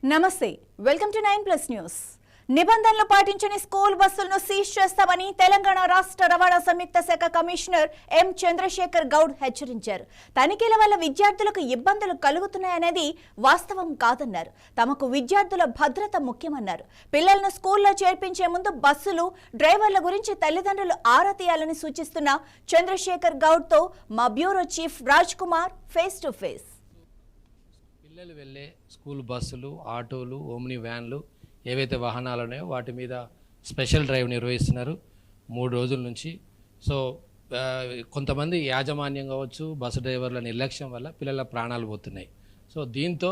నమస్తే welcome to 9+ news నిబంధనలు పాటించని స్కూల్ బస్సులను సీజ్ చేస్తామని తెలంగాణ రాష్ట్ర రవాణా సంయుక్త శాఖ కమిషనర్ ఎం చంద్రశేఖర్ గౌడ్ హెచ్చరించారు. తనిఖీల వల్ల విద్యార్థులకు ఇబ్బందులు కలుగుతున్నాయనేది వాస్తవం కాదన్నారు. తమకు విద్యార్థుల భద్రత ముఖ్యమన్నారు. పిల్లలను స్కూల్లో చేర్పించే ముందు బస్సులు డ్రైవర్ల గురించి తల్లిదండ్రులు ఆరా తీయాలని సూచిస్తున్న చంద్రశేఖర్ గౌడ్తో మా bureau chief Raj Kumar face to face. పిల్లలు వెళ్ళే స్కూల్ బస్సులు, ఆటోలు, ఓమ్ని వ్యాన్లు ఏవైతే వాహనాలు ఉన్నాయో వాటి మీద స్పెషల్ డ్రైవ్ నిర్వహిస్తున్నారు 3 రోజుల నుంచి. సో కొంతమంది యాజమాన్యం కావచ్చు, బస్సు డ్రైవర్ల నిర్లక్ష్యం వల్ల పిల్లల ప్రాణాలు పోతున్నాయి. సో దీంతో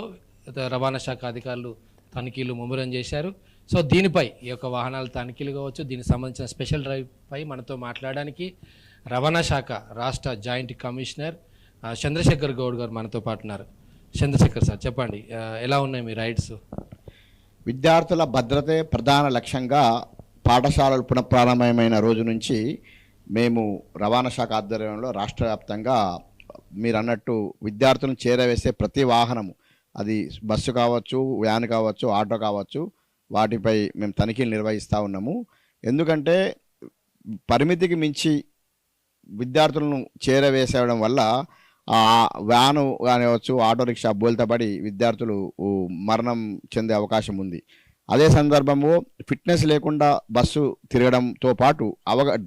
రవాణా శాఖ అధికారులు తనిఖీలు ముమ్మరం చేశారు. సో దీనిపై ఈ యొక్క వాహనాల తనిఖీలు కావచ్చు, దీనికి సంబంధించిన స్పెషల్ డ్రైవ్ పై మనతో మాట్లాడడానికి రవాణా శాఖ రాష్ట్ర జాయింట్ కమిషనర్ చంద్రశేఖర్ గౌడ్ గారు మనతో పాటు ఉన్నారు. చంద్రశేఖర్ సార్, చెప్పండి, ఎలా ఉన్నాయి మీ రైడ్స్? విద్యార్థుల భద్రతే ప్రధాన లక్ష్యంగా పాఠశాలలు పునఃప్రారంభమైన రోజు నుంచి మేము రవాణా శాఖ ఆధ్వర్యంలో రాష్ట్ర వ్యాప్తంగా మీరు అన్నట్టు విద్యార్థులను చేరవేసే ప్రతి వాహనము, అది బస్సు కావచ్చు, వ్యాన్ కావచ్చు, ఆటో కావచ్చు, వాటిపై మేము తనిఖీలు నిర్వహిస్తూ ఉన్నాము. ఎందుకంటే పరిమితికి మించి విద్యార్థులను చేరవేసేయడం వల్ల వ్యాను కానివచ్చు, ఆటో రిక్షా బోల్తపడి విద్యార్థులు మరణం చెందే అవకాశం ఉంది. అదే సందర్భంలో ఫిట్నెస్ లేకుండా బస్సు తిరగడంతో పాటు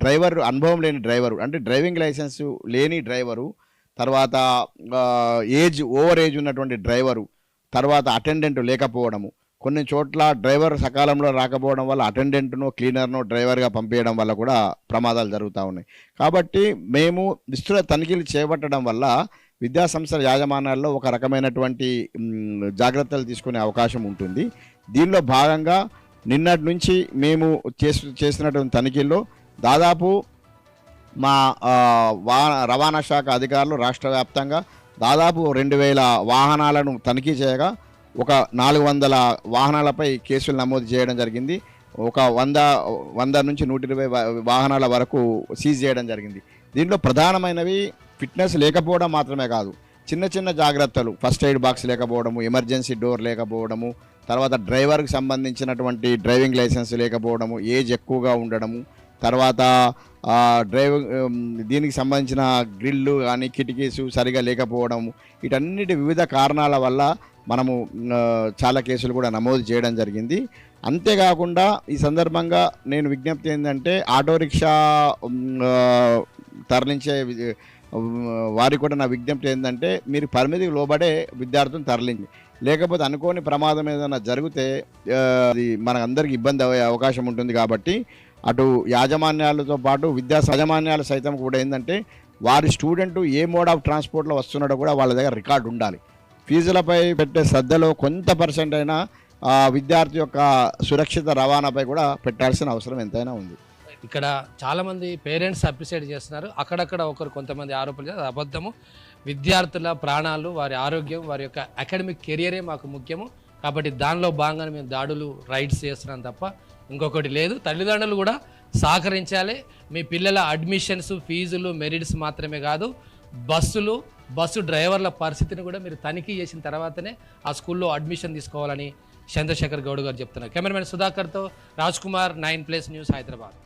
డ్రైవర్ అనుభవం లేని డ్రైవరు, అంటే డ్రైవింగ్ లైసెన్సు లేని డ్రైవరు, తర్వాత ఓవర్ ఏజ్ ఉన్నటువంటి డ్రైవరు, తర్వాత అటెండెంట్ లేకపోవడము, కొన్ని చోట్ల డ్రైవర్ సకాలంలో రాకపోవడం వల్ల అటెండెంట్ను, క్లీనర్ను డ్రైవర్గా పంపించడం వల్ల కూడా ప్రమాదాలు జరుగుతూ ఉన్నాయి. కాబట్టి మేము విస్తృత తనిఖీలు చేపట్టడం వల్ల విద్యాసంస్థల యాజమాన్యాల్లో ఒక రకమైనటువంటి జాగ్రత్తలు తీసుకునే అవకాశం ఉంటుంది. దీనిలో భాగంగా నిన్నటి నుంచి మేము చేసినటువంటి తనిఖీల్లో దాదాపు మా రవాణా శాఖ అధికారులు రాష్ట్ర వ్యాప్తంగా దాదాపు 2000 వాహనాలను తనిఖీ చేయగా ఒక 400 వాహనాలపై కేసులు నమోదు చేయడం జరిగింది. ఒక 100 నుంచి 120 వాహనాల వరకు సీజ్ చేయడం జరిగింది. దీంట్లో ప్రధానమైనవి ఫిట్నెస్ లేకపోవడం మాత్రమే కాదు, చిన్న చిన్న జాగ్రత్తలు, ఫస్ట్ ఎయిడ్ బాక్స్ లేకపోవడము, ఎమర్జెన్సీ డోర్ లేకపోవడము, తర్వాత డ్రైవర్కి సంబంధించినటువంటి డ్రైవింగ్ లైసెన్స్ లేకపోవడము, ఏజ్ ఎక్కువగా ఉండడము, తర్వాత దీనికి సంబంధించిన గ్రిల్లు కానీ కిటికీసు సరిగా లేకపోవడము, వీటన్నిటి వివిధ కారణాల వల్ల మనము చాలా కేసులు కూడా నమోదు చేయడం జరిగింది. అంతేకాకుండా ఈ సందర్భంగా నేను విజ్ఞప్తి ఏంటంటే, ఆటో రిక్షా తరలించే వారికి కూడా నా విజ్ఞప్తి ఏంటంటే, మీరు పరిమితికి లోబడే విద్యార్థులను తరలించి, లేకపోతే అనుకోని ప్రమాదం ఏదైనా జరిగితే అది మనకందరికి ఇబ్బంది అయ్యే అవకాశం ఉంటుంది. కాబట్టి అటు యాజమాన్యాలతో పాటు యాజమాన్యాలు సైతం కూడా ఏంటంటే, వారి స్టూడెంట్ ఏ మోడ్ ఆఫ్ ట్రాన్స్పోర్ట్లో వస్తున్నాడో కూడా వాళ్ళ దగ్గర రికార్డు ఉండాలి. ఫీజులపై పెట్టే శ్రద్ధలో కొంత పర్సెంట్ అయినా విద్యార్థి యొక్క సురక్షిత రవాణాపై కూడా పెట్టాల్సిన అవసరం ఎంతైనా ఉంది. ఇక్కడ చాలామంది పేరెంట్స్ అప్రిషియేట్ చేస్తున్నారు. అక్కడక్కడ కొంతమంది ఆరోపణలు చేస్తారు, అబద్ధము. విద్యార్థుల ప్రాణాలు, వారి ఆరోగ్యం, వారి యొక్క అకాడమిక్ కెరియరే మాకు ముఖ్యము. కాబట్టి దానిలో భాగంగానే మేము దాడులు, రైడ్స్ చేస్తున్నాం తప్ప ఇంకొకటి లేదు. తల్లిదండ్రులు కూడా సహకరించాలి. మీ పిల్లల అడ్మిషన్స్, ఫీజులు, మెరిట్స్ మాత్రమే కాదు, బస్సు డ్రైవర్ల పరిస్థితిని కూడా మీరు తనిఖీ చేసిన తర్వాతనే ఆ స్కూల్లో అడ్మిషన్ తీసుకోవాలని చంద్రశేఖర్ గౌడ్ గారు చెప్తున్నారు. కెమెరామెన్ సుధాకర్తో రాజ్ కుమార్, 9+ న్యూస్, హైదరాబాద్.